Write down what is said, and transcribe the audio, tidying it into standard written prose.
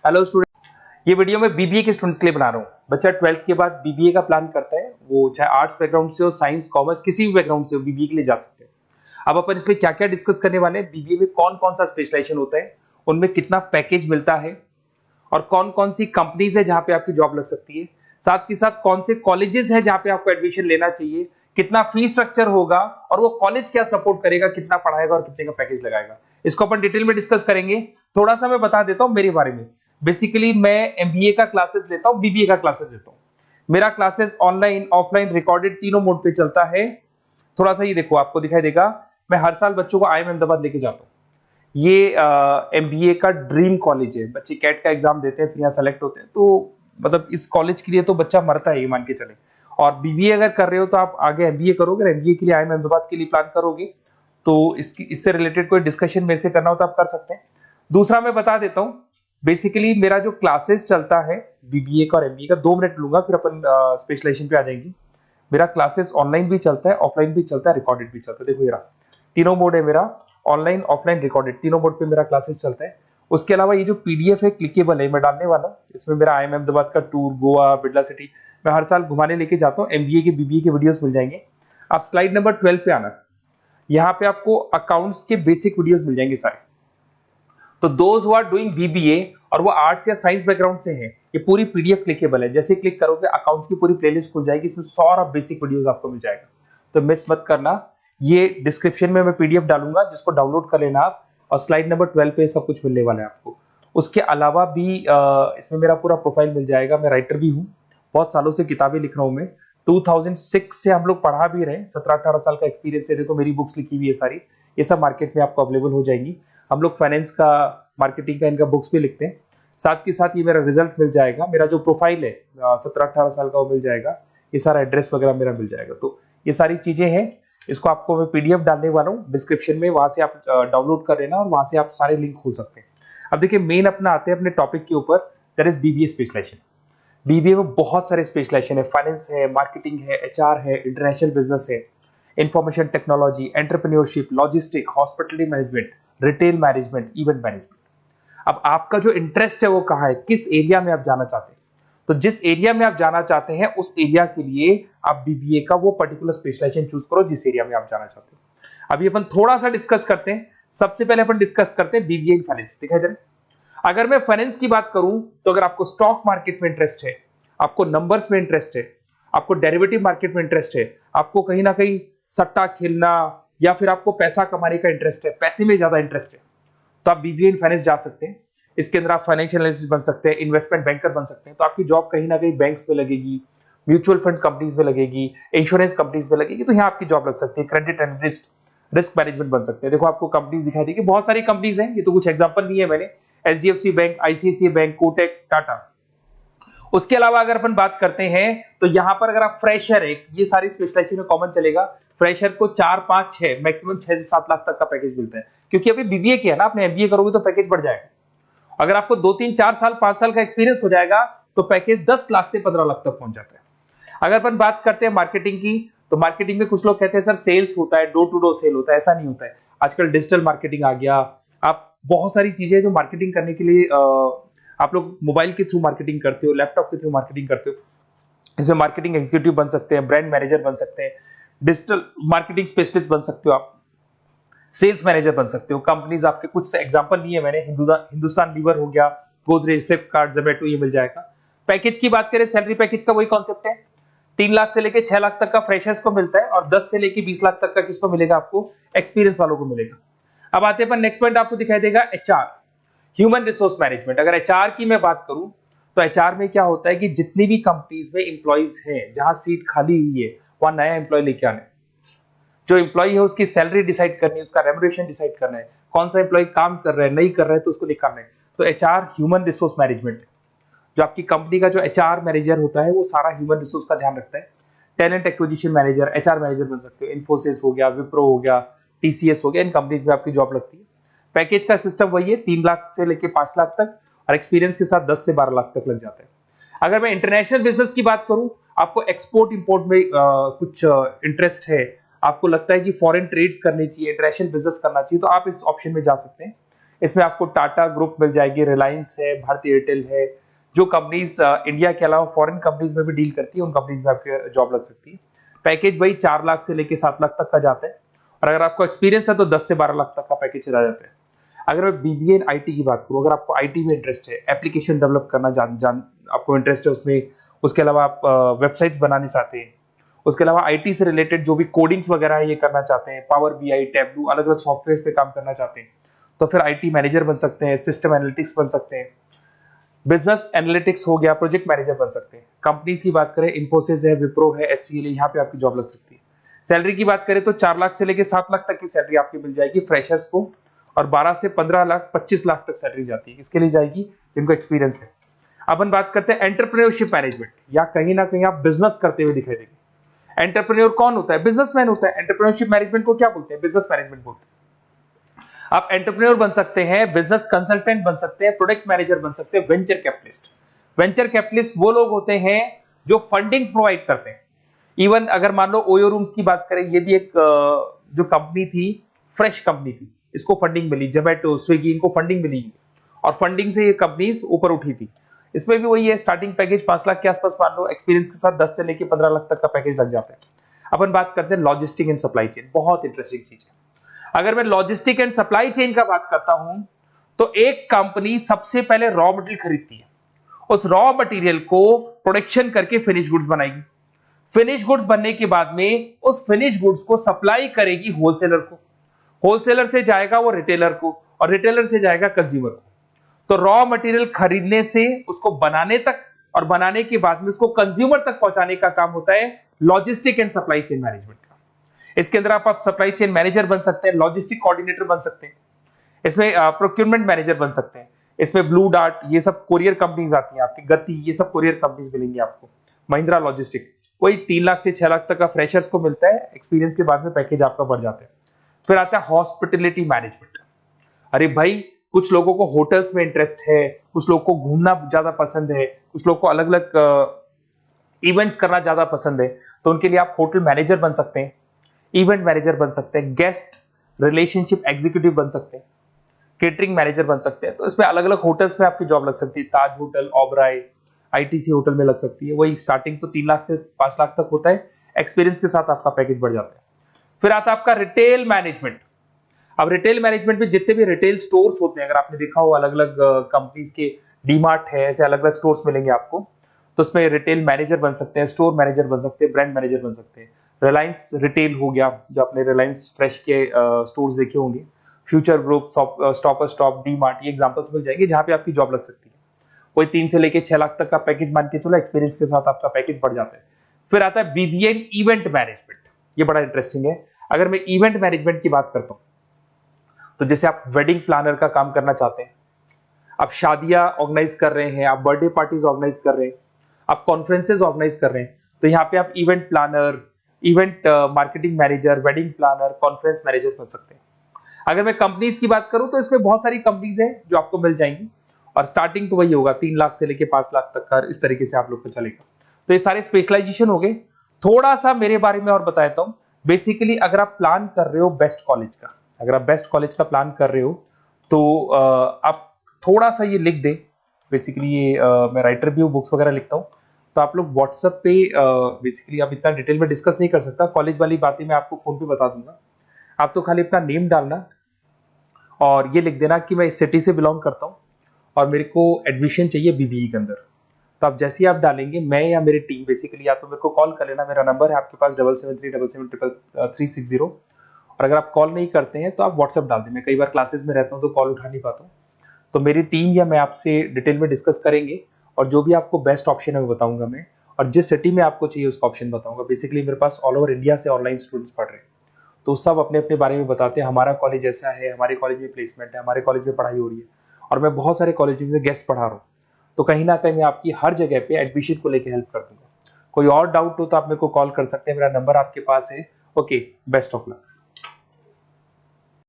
Hello student, ये video मैं BBA के स्टूडेंट्स के लिए बना रहा हूँ। बच्चा 12th के बाद बीबीए का प्लान करता है, वो चाहे आर्ट्स बैकग्राउंड से हो, साइंस, कॉमर्स, किसी भी बैकग्राउंड से हो, बीबीए के लिए जा सकते हैं। अब अपन इसमें क्या क्या डिस्कस करने वाले हैं, बीबीए में कौन कौन सा स्पेशलाइजेशन होता है, उनमें कितना पैकेज मिलता है और कौन कौन सी कंपनीज है जहां पे आपकी जॉब लग सकती है, साथ के साथ कौन से कॉलेजेस है जहां पे आपको एडमिशन लेना चाहिए, कितना फी स्ट्रक्चर होगा और वो कॉलेज क्या सपोर्ट करेगा, कितना पढ़ाएगा और कितने का पैकेज लगाएगा, इसको अपन डिटेल में डिस्कस करेंगे। थोड़ा सा मैं बता देता हूं मेरे बारे में। बेसिकली मैं एमबीए का क्लासेस लेता हूं, बीबीए का क्लासेस लेता हूं। मेरा क्लासेस ऑनलाइन, ऑफलाइन, रिकॉर्डेड तीनों मोड पे चलता है। थोड़ा सा ये देखो, आपको दिखाई देगा, मैं हर साल बच्चों को आईएम अहमदाबाद लेके जाता हूँ। ये एमबीए का ड्रीम कॉलेज है। बच्चे कैट का एग्जाम देते हैं, फिर यहाँ सेलेक्ट होते हैं, तो मतलब इस कॉलेज के लिए तो बच्चा मरता है, ये मान के चले। और बीबीए अगर कर रहे हो तो आप आगे एमबीए करोगे, एमबीए के लिए आईएम अहमदाबाद के लिए प्लान करोगे, तो इससे रिलेटेड कोई डिस्कशन मेरे से करना हो तो आप कर सकते हैं। दूसरा मैं बता देता हूँ, बेसिकली मेरा जो क्लासेस चलता है बीबीए का और एमबीए का, 2 मिनट लूंगा फिर अपन स्पेशलाइजेशन पे आ जाएंगे। मेरा क्लासेस ऑनलाइन भी चलता है, ऑफलाइन भी चलता है, रिकॉर्डेड भी चलता है। देखो ये रहा, तीनों मोड है मेरा, ऑनलाइन, ऑफलाइन, रिकॉर्डेड, तीनों मोड पे मेरा क्लासेस चलता है। उसके अलावा ये जो पीडीएफ है क्लिकेबल है, मैं डालने वाला हूँ। इसमें मेरा आईएम अहमदाबाद का टूर, गोवा, बिरला सिटी, मैं हर साल घुमाने लेके जाता हूँ। एमबीए के, बीबीए के वीडियोस मिल जाएंगे। आप स्लाइड नंबर 12 पे आना, यहाँ पे आपको अकाउंट्स के बेसिक वीडियोस मिल जाएंगे सारे। तो those who are doing BBA और वो आर्ट्स या साइंस बैकग्राउंड से हैं, ये पूरी पीडीएफ क्लिकेबल है। जैसे क्लिक करोगे अकाउंट्स की पूरी प्लेलिस्ट खुल जाएगी, इसमें सारा बेसिक वीडियोस आपको मिल जाएगा, तो मिस मत करना। ये डिस्क्रिप्शन में मैं पीडीएफ डालूंगा, जिसको डाउनलोड कर लेना आप, और स्लाइड नंबर 12 पे सब कुछ मिलने वाला है आपको। उसके अलावा भी इसमें मेरा पूरा प्रोफाइल मिल जाएगा। मैं राइटर भी हूँ, बहुत सालों से किताबें लिख रहा हूँ मैं। 2006 से हम लोग पढ़ा भी रहे हैं, 17-18 साल का एक्सपीरियंस है। देखो मेरी बुक्स लिखी हुई है सारी, ये सब मार्केट में आपको अवेलेबल हो जाएंगी। हम लोग फाइनेंस का, मार्केटिंग का, इनका बुक्स भी लिखते हैं। साथ के साथ ये मेरा रिजल्ट मिल जाएगा, मेरा जो प्रोफाइल है 17-18 साल का वो मिल जाएगा, ये सारा एड्रेस वगैरह मेरा मिल जाएगा। तो ये सारी चीजें हैं, इसको आपको मैं पीडीएफ डालने वाला हूँ डिस्क्रिप्शन में, वहां से आप डाउनलोड कर लेना और वहां से आप सारे लिंक खोल सकते हैं। अब देखिए मेन अपना आते हैं अपने टॉपिक के ऊपर, that is BBA specialisation. BBA में बहुत सारे स्पेशलाइजेशन है, फाइनेंस है, मार्केटिंग है, एचआर है, इंटरनेशनल बिजनेस है, information technology, entrepreneurship, logistic, hospitality management, retail management, event management. अब आपका जो इंटरेस्ट है वो कहाँ है, किस एरिया में आप जाना चाहते हैं, तो जिस एरिया में आप जाना चाहते हैं उस एरिया के लिए आप बीबीए का वो पर्टिकुलर स्पेशलाइजेशन चूज करो जिस एरिया में आप जाना चाहते हो। अभी अपन थोड़ा सा डिस्कस करते हैं। सबसे पहले अपन डिस्कस करते हैं बीबीए इन फाइनेंस। दिखाई दे रहा है? अगर मैं फाइनेंस की बात करूं तो अगर आपको स्टॉक मार्केट में इंटरेस्ट है, आपको नंबर्स में इंटरेस्ट है, आपको डेरिवेटिव मार्केट में इंटरेस्ट है, आपको कहीं ना कहीं सट्टा खेलना या फिर आपको पैसा कमाने का इंटरेस्ट है, पैसे में ज्यादा इंटरेस्ट है, तो आप बीबीए इन फाइनेंस जा सकते हैं। इसके अंदर आप फाइनेंशियल एनालिस्ट बन सकते हैं, इन्वेस्टमेंट बैंकर बन सकते हैं। तो आपकी जॉब कहीं ना कहीं बैंक्स में लगेगी, म्यूचुअल फंड कंपनीज में लगेगी, इंश्योरेंस कंपनीज में लगेगी, तो यहाँ आपकी जॉब लग सकती है। क्रेडिट एनालिस्ट, रिस्क मैनेजमेंट बन सकते हैं। देखो आपको कंपनीज दिखाई देगी, बहुत सारी कंपनीज हैं, ये तो कुछ एग्जांपल नहीं है मैंने, HDFC bank, ICICI bank, Kotak, Tata. उसके अलावा अगर अपन बात करते हैं तो यहाँ पर अगर आप फ्रेशर है, ये सारी स्पेशलाइजेशन में कॉमन चलेगा, फ्रेशर को 4, 5, 6, मैक्सिमम 6 से 7 लाख तक का पैकेज मिलता है। क्योंकि अभी बीबीए किया ना आपने, एमबीए करोगे तो पैकेज बढ़ जाएगा। अगर आपको 2, 3, 4 साल, 5 साल का एक्सपीरियंस हो जाएगा तो पैकेज 10 लाख से 15 लाख तक पहुंच जाता है। अगर अपन बात करते हैं मार्केटिंग की, तो मार्केटिंग में कुछ लोग कहते हैं सर सेल्स होता है, डोर टू डोर सेल होता है, ऐसा नहीं होता है। आजकल डिजिटल मार्केटिंग आ गया, आप बहुत सारी चीजें जो मार्केटिंग करने के लिए आप लोग मोबाइल के थ्रू मार्केटिंग करते हो, लैपटॉप के थ्रू मार्केटिंग करते हो। इसमें मार्केटिंग एग्जीक्यूटिव बन सकते हैं, ब्रांड मैनेजर बन सकते हैं, डिजिटल मार्केटिंग स्पेशलिस्ट बन सकते हो, आप सेल्स मैनेजर बन सकते हो। कंपनीज आपके कुछ एग्जांपल लिए मैंने, हिंदुस्तान लीवर हो गया, गोदरेज, फ्लिपकार्ट, जोमेटो, ये मिल जाएगा। पैकेज की बात करें, सैलरी पैकेज का वही कॉन्सेप्ट है, 3 लाख से लेके 6 लाख तक का फ्रेशर्स को मिलता है, और 10 से लेके 20 लाख तक का किसको मिलेगा, आपको एक्सपीरियंस वालों को मिलेगा। अब आते हैं नेक्स्ट पॉइंट, आपको दिखाई देगा एचआर, ह्यूमन रिसोर्स मैनेजमेंट। अगर एचआर की मैं बात करूं तो एचआर में क्या होता है कि जितनी भी कंपनीज में इंप्लॉइज हैं, जहां सीट खाली हुई है वहां नया इंप्लॉय लेके आना है। जो इंप्लॉय है उसकी सैलरी डिसाइड करनी है, उसका रेम्युनरेशन डिसाइड करना है, कौन सा इंप्लॉय काम कर रहा है, नहीं कर रहा है तो उसको निकालना है। तो एचआर ह्यूमन रिसोर्स मैनेजमेंट है। जो आपकी कंपनी का जो एचआर मैनेजर होता है वो सारा ह्यूमन रिसोर्स का ध्यान रखता है। Talent acquisition manager, HR manager बन सकते हो। इन्फोसिस हो गया, विप्रो हो गया, टीसीएस हो गया, इन कंपनीज में आपकी जॉब लगती है। पैकेज का सिस्टम वही है, 3 लाख से लेके 5 लाख तक, और एक्सपीरियंस के साथ 10 से 12 लाख तक लग जाता है। अगर मैं इंटरनेशनल बिजनेस की बात करूं, आपको एक्सपोर्ट इंपोर्ट में कुछ इंटरेस्ट है, आपको लगता है कि फॉरेन ट्रेड्स करनी चाहिए, इंटरनेशनल बिजनेस करना चाहिए, तो आप इस ऑप्शन में जा सकते हैं। इसमें आपको टाटा ग्रुप मिल जाएगी, रिलायंस है, भारती एयरटेल है, जो कंपनीज इंडिया के अलावा फॉरेन कंपनीज में भी डील करती है, उन कंपनीज में आपकी जॉब लग सकती है। पैकेज वही 4 लाख से लेके 7 लाख तक का जाता है, और अगर आपको एक्सपीरियंस है तो 10 से 12 लाख तक का पैकेज चला जाता है। अगर मैं बीबीए इन आईटी की बात करूं, अगर आपको आईटी में इंटरेस्ट है, एप्लीकेशन डेवलप करना आपको इंटरेस्ट है उसमें, उसके अलावा आप वेबसाइट्स बनाने चाहते हैं, उसके अलावा आईटी से रिलेटेड जो भी कोडिंग्स वगैरह है ये करना चाहते हैं, पावर बीआई, टैबलू, अलग अलग सॉफ्टवेयर पे काम करना चाहते हैं, तो फिर आईटी मैनेजर बन सकते हैं, सिस्टम एनालिटिक्स बन सकते हैं, बिजनेस एनालिटिक्स हो गया, प्रोजेक्ट मैनेजर बन सकते हैं। कंपनीज की बात करें, इन्फोसिस है, विप्रो है, एचसीएल है, यहाँ पे आपकी जॉब लग सकती है। सैलरी की बात करें तो 4 लाख से लेके 7 लाख तक की सैलरी आपकी मिल जाएगी फ्रेशर्स को, और 12 से 15 लाख 25 लाख तक सैलरी जाती है, इसके लिए जाएगी जिनको एक्सपीरियंस है। अब हम बात करते हैं एंटरप्रेन्योरशिप मैनेजमेंट, या कहीं ना कहीं आप बिजनेस करते हुए दिखाई देंगे। एंटरप्रेन्योर कौन होता है? बिजनेसमैन होता है। एंटरप्रेन्योरशिप मैनेजमेंट को क्या बोलते हैं? बिजनेस मैनेजमेंट बोलते हैं। आप एंटरप्रेन्योर बन सकते हैं, बिजनेस कंसल्टेंट बन सकते हैं, प्रोडक्ट मैनेजर बन सकते हैं, वेंचर कैपिटलिस्ट। वेंचर कैपिटलिस्ट वो लोग होते हैं जो फंडिंग्स प्रोवाइड करते हैं। इवन अगर मान लो ओयो रूम्स की बात करें, ये भी एक जो कंपनी थी, फ्रेश कंपनी थी, इसको फंडिंग मिली, जोमेटो, स्विगी, इनको फंडिंग मिली, और फंडिंग से ये कंपनीज ऊपर उठी थी। इसमें भी वही है, स्टार्टिंग पैकेज 5 लाख के आसपास मान लो, एक्सपीरियंस के साथ 10 से लेके 15 लाख तक का पैकेज लग जाता है। अपन बात करते हैं लॉजिस्टिक एंड सप्लाई चेन, बहुत इंटरेस्टिंग चीज है। अगर मैं लॉजिस्टिक एंड सप्लाई चेन का बात करता हूं, तो एक कंपनी सबसे पहले रॉ मटेरियल खरीदती है, उस रॉ मटेरियल को प्रोडक्शन करके फिनिश गुड्स बनाएगी। फिनिश गुड्स बनने के बाद में उस फिनिश गुड्स को सप्लाई करेगी होलसेलर को, होलसेलर से जाएगा वो रिटेलर को, और रिटेलर से जाएगा कंज्यूमर को। तो रॉ मटेरियल खरीदने से उसको बनाने तक, और बनाने के बाद में उसको कंज्यूमर तक पहुंचाने का काम होता है logistic and supply chain management का। इसके अंदर आप सप्लाई चेन मैनेजर बन सकते हैं, लॉजिस्टिक कोऑर्डिनेटर बन सकते हैं, इसमें प्रोक्योरमेंट मैनेजर बन सकते हैं, इसमें ब्लू डार्ट, ये सब कोरियर कंपनीज आती हैं आपकी, गति, ये सब कोरियर कंपनीज मिलेंगी आपको, महिंद्रा लॉजिस्टिक। कोई 3 लाख से 6 लाख तक का फ्रेशर्स को मिलता है, एक्सपीरियंस के बाद में पैकेज आपका बढ़ जाता है। फिर आता है हॉस्पिटलिटी मैनेजमेंट। अरे भाई, कुछ लोगों को होटल्स में इंटरेस्ट है, कुछ लोगों को घूमना ज्यादा पसंद है, कुछ लोगों को अलग अलग इवेंट्स करना ज्यादा पसंद है, तो उनके लिए आप होटल मैनेजर बन सकते हैं, इवेंट मैनेजर बन सकते हैं, गेस्ट रिलेशनशिप एग्जीक्यूटिव बन सकते हैं, केटरिंग मैनेजर बन सकते हैं। तो इसमें अलग अलग होटल्स में आपकी जॉब लग सकती है, ताज होटल, ओबराय, आईटीसी होटल में लग सकती है। वही स्टार्टिंग तो 3 लाख से 5 लाख तक होता है, एक्सपीरियंस के साथ आपका पैकेज बढ़ जाता है। फिर आता है आपका रिटेल मैनेजमेंट। अब रिटेल मैनेजमेंट में जितने भी रिटेल स्टोर्स होते हैं, अगर आपने देखा हो अलग अलग कंपनीज के, डीमार्ट है, ऐसे अलग अलग स्टोर्स मिलेंगे आपको, तो उसमें रिटेल मैनेजर बन सकते हैं, स्टोर मैनेजर बन सकते हैं, ब्रांड मैनेजर बन सकते हैं। रिलायंस रिटेल हो गया, जो आपने रिलायंस फ्रेश के स्टोर्स देखे होंगे, future group, stop stop, DMart, ये एग्जांपल्स मिल जाएंगे जहां पे आपकी जॉब लग सकती है। कोई 3 से लेके 6 लाख तक का पैकेज मान के चलो, एक्सपीरियंस के साथ आपका पैकेज बढ़ जाता है। फिर आता है बीबीए इवेंट मैनेजमेंट, ये बड़ा इंटरेस्टिंग है। अगर मैं इवेंट मैनेजमेंट की बात करता हूं, तो जैसे आप वेडिंग प्लानर का काम करना चाहते हैं, आप शादियां ऑर्गेनाइज कर रहे हैं, आप बर्थडे पार्टीज ऑर्गेनाइज कर रहे हैं, आप कॉन्फ्रेंसेज ऑर्गेनाइज कर रहे हैं, तो यहाँ पे आप event planner, event marketing manager, wedding planner, conference manager बन सकते हैं। अगर मैं कंपनीज की बात करूं, तो इसमें बहुत सारी कंपनीज हैं जो आपको मिल जाएंगी, और स्टार्टिंग तो वही होगा 3 लाख से लेके 5 लाख तक का, इस तरीके से आप लोग को चलेगा। तो ये सारे स्पेशलाइजेशन हो गए। थोड़ा सा मेरे बारे में और बता देता हूं। बेसिकली अगर आप प्लान कर रहे हो बेस्ट कॉलेज का, अगर आप बेस्ट कॉलेज का प्लान कर रहे हो, तो आप थोड़ा सा ये लिख दे। बेसिकली ये मैं राइटर भी हूँ, बुक्स वगैरह लिखता हूँ, तो आप लोग व्हाट्सएप पे, बेसिकली आप इतना डिटेल में डिस्कस नहीं कर सकता, कॉलेज वाली बातें मैं आपको फोन पे बता दूंगा। आप तो खाली अपना नेम डालना और ये लिख देना कि मैं इस सिटी से बिलोंग करता हूँ और मेरे को एडमिशन चाहिए बीबीए के अंदर। तो आप जैसे ही आप डालेंगे, मैं या मेरी टीम बेसिकली, या तो मेरे को कॉल कर लेना, मेरा नंबर है आपके पास 7737733360। और अगर आप कॉल नहीं करते हैं तो आप व्हाट्सएप डाल दें। मैं कई बार क्लासेस में रहता हूँ तो कॉल उठा नहीं पाता हूँ, तो मेरी टीम या मैं आपसे डिटेल में डिस्कस करेंगे, और जो भी आपको बेस्ट ऑप्शन है वो बताऊंगा मैं, और जिस सिटी में आपको चाहिए उसका ऑप्शन बताऊंगा। बेसिकली मेरे पास ऑल ओवर इंडिया से ऑनलाइन स्टूडेंट्स पढ़ रहे हैं, तो सब अपने अपने बारे में बताते हैं, हमारा कॉलेज ऐसा है, हमारे कॉलेज में प्लेसमेंट है, हमारे कॉलेज में पढ़ाई हो रही है, और मैं बहुत सारे कॉलेज में गेस्ट पढ़ा रहा हूँ। तो कहीं ना कहीं मैं आपकी हर जगह पे एडमिशन को लेकर हेल्प कर दूंगा। कोई और डाउट हो तो आप मेरे को कॉल कर सकते हैं, मेरा नंबर आपके पास है। Okay, best of luck.